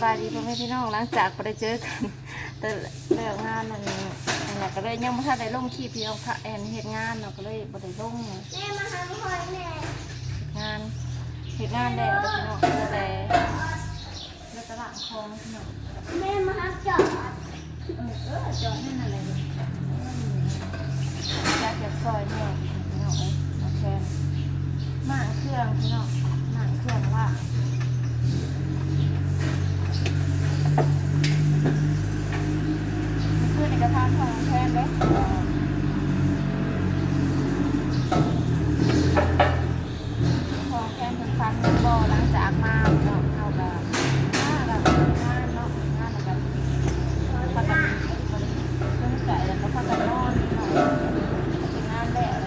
บายดีพ่อแม่พี่น้องหลังจากไปได้เจอกันแต่เรื่องงานนั่นก็เลยยังไม่ทันได้ลงคลิปพี่น้องค่ะเหตุงานเราก็เลยบ่ได้ลงแม่มาหาพ่อแม่เหตุงานแล้วพี่น้องก็เลยแล้วตลาดคลองพี่น้องแม่มาหาจอดจอดให้นั่นเลยอยากซอยแม่พี่น้องโอเคหมั่งเครื่องพี่น้องหมั่งเครื่องว่าคือในกระทะของแทนเลยของแทนเป็นฟันบ่อหลังจากมาเนาะเอาแบบงานเนาะงานแบบพักกันเรื่องไก่แล้วก็พักกันนอนเนาะเป็นงานแล้ว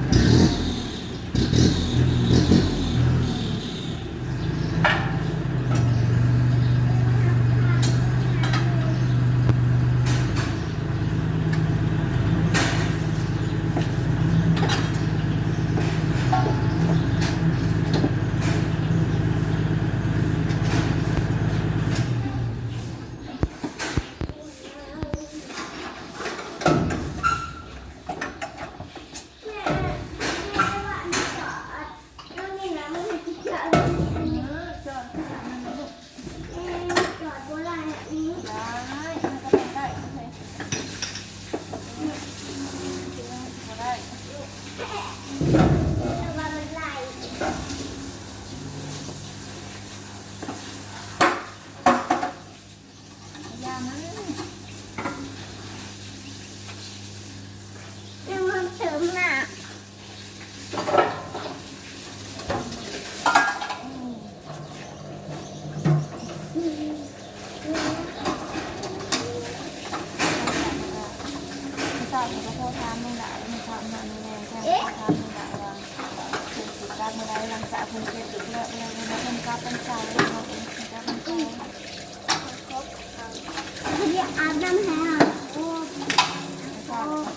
หลังจากคุณเช็ดอีกแล้วคุณกลับเป็นใจคุณกลับเป็นใจคุณอยากอาบน้ำแห้งโอ้โท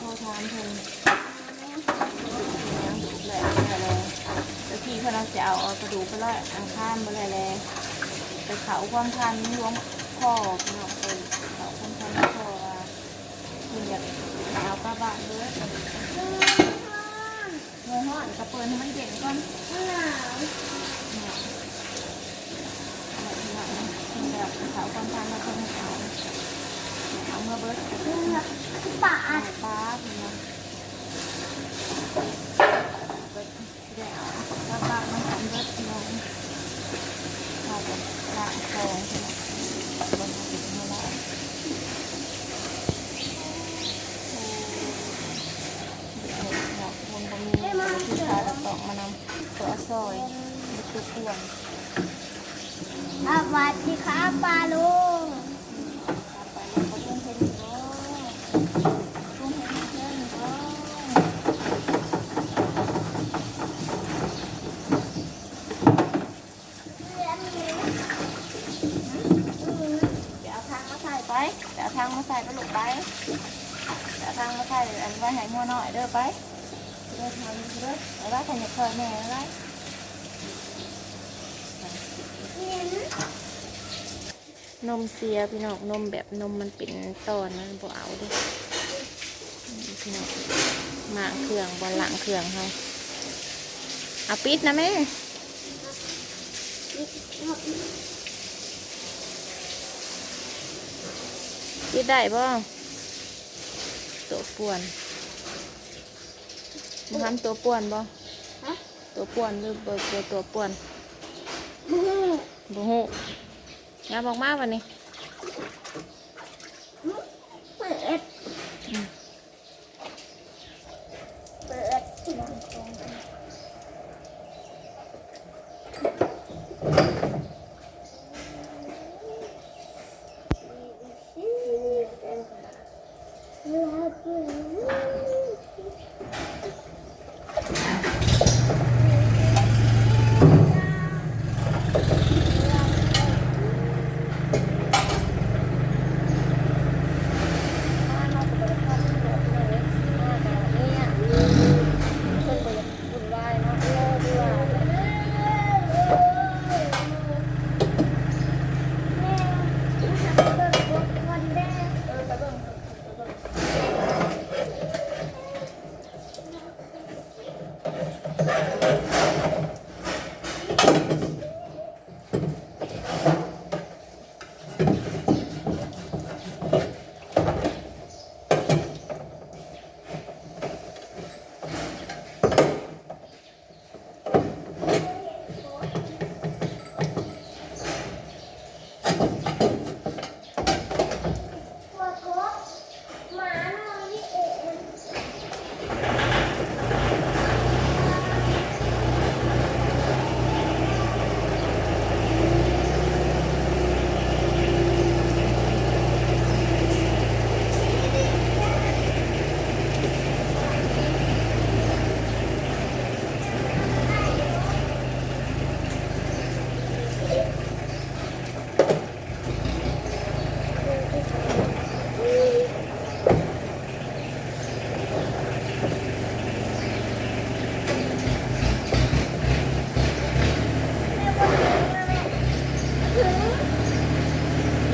รถามเพิ่นเลยแล้วพี่เพื่อนเราจะเอากระดูกไปเลยอังคารไปเลยไปเขาความทันล้วงพ่อพี่น้องเลยเขาความทันพ่อคุณอยากเอากระบะด้วยเมื่อห่อนกระเปิดให้มันเย็นก่อนหนาวแบบเขาความทันเราคนเอาเมื่อเบิร์ดปาดปลาพี่น้องเดี๋ยวกระบะมันทำเบิร์ดพี่น้องเราจะล้างคองพี่น้องบนติดไม่ได้คนก็มีที่ชาตะตอกมานำตัวซอยตัวขวดสวัสดีครับปลาลุงแต่ทางมาใส่ไปหลุดไปแต่ทางมาใส่อันไว้ให้งัวหน่อยเด้อไปเด้อทำเด้อเอาไว้ให้เคยแม่ไว้นมเสียพี่น้องนมแบบนมมันเป็นตอนมันบ่เอาด้วยพี่น้องหมาเครื่องบอลหลังเครื่องเขาเอาปิดนะแม่ปิดได้ป่ะตัวป่วนมึงทำตัวป่วนป่ะตัวป่วนหรือเบอร์ตัวป่วนบ่ฮู้งานบอกมากวันนี้เปิด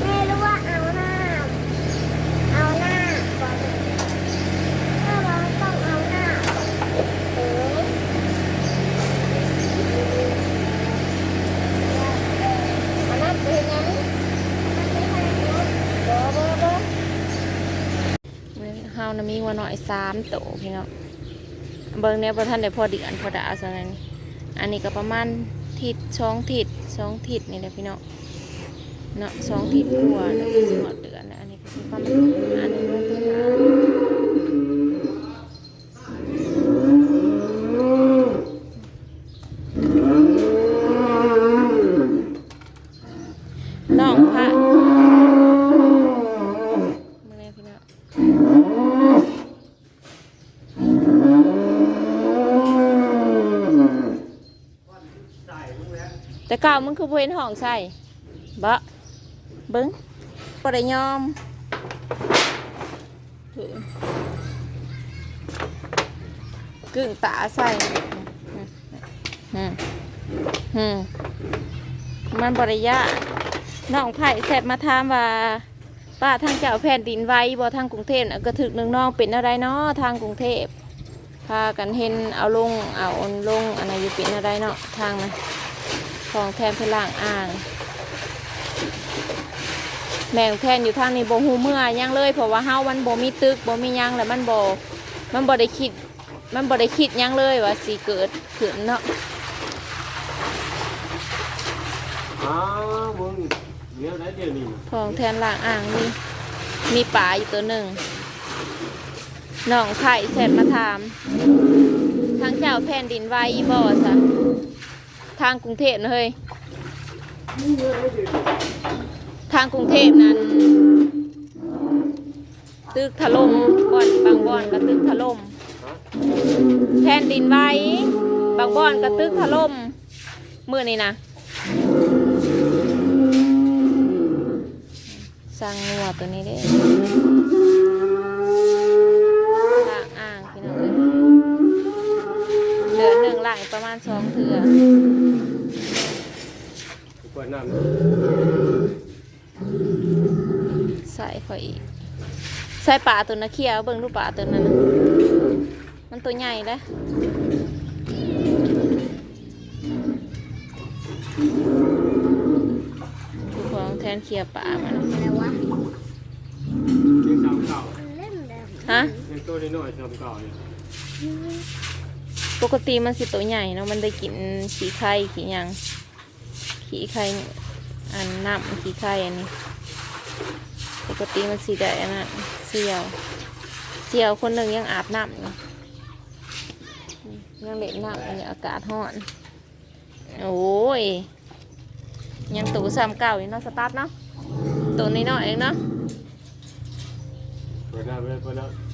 แม่รู้ว่าเอาหน้าก่อนถ้าเราต้องเอาหน้าเอออันนั้นเป็นยังเฮานะมีวัวน้อย3 ตัวพี่น้องเบิ่งเนี่ยบ่ทันได้พอเดือนพอดาวซั่นนี่อันนี้ก็ประมาณทิศ2 ทิศ2 ทิศนี่แหละพี่น้องเนาะ2 ทิศกว่าแล้วก็สิหมดเดือนแล้วอันนี้ก็คือประมาณอันนี้ลงไปหาน้องพระมาเลยพี่น้องแต่เก่ามึงคือบ่เห็นห้องใส่บ่เบิ่งบ่ได้ยอมถือกึ่งตาใส่มันบ่ได้ยากน้องไผ่แซ่บมาถามว่าป้าทางเจ้าแผ่นดินไหวบ่ทางกรุงเทพน่ะก็ถึกน้องเป็นอะไรเนาะทางกรุงเทพพากันเห็นเอาลงอันไหนอยู่เป็นอะไรเนาะทางนะของแทนเพล่างอ่างแม่งแทนอยู่ทางนี้บ่ฮู้เมื่อยังเลยเพราะว่าเฮามันบ่มีตึกบ่มีหยังแล้วมันบ่ได้คิดยังเลยว่าสิเกิดขึ้นเนาะ มึงเลี้ยวได้เดียวนี่ ของแทนล่างอ่างมีป่าอยู่ตัวหนึ่งน้องไผ่แสนมาถามทางเจ้าแผ่นดินไหวบ่ซะทางกรุงเทพนะเฮ้ยทางกรุงเทพนั้นตึกถล่มบางบ่อนก็ตึกถล่มแผ่นดินไหวบางบ่อนก็ตึกถล่มมื้อนี้นะสร้างงัวตัวนี้ได้ล่างอ่างพี่น้องเอ้ยเหลือ1 ล่างประมาณ2 เทื่อ เปิดน้ำ ใส่ข่อยอีกใส่ปลาตัวนั้นเคี่ยวเบิ่งดูปลาตัวนั้นน่ะมันตัวใหญ่เลยคือของแทนเคี่ยวปลามัน อะไรวะ เลี้ยงสามเก่า เล่นแบบ ฮะ เลี้ยงตัวน้อยๆสามเก่าเนี่ย ปกติมันสิตัวใหญ่เนาะมันได้กินขี้ไข่ขี้หยังขี้ไข่อันน้ำขี้ไข่อันนี้ปกติมันสิได้อันนั้นเสี่ยวคนหนึ่งยังอาบน้ำอยู่ยังเล่นน้ำอันนี้อากาศร้อน โอ้ยยังตู่39อยู่เนาะสตาร์ทเนาะตัวนี้เนาะเองเนาะ เปิดน้ำเลยเปิดน้ำ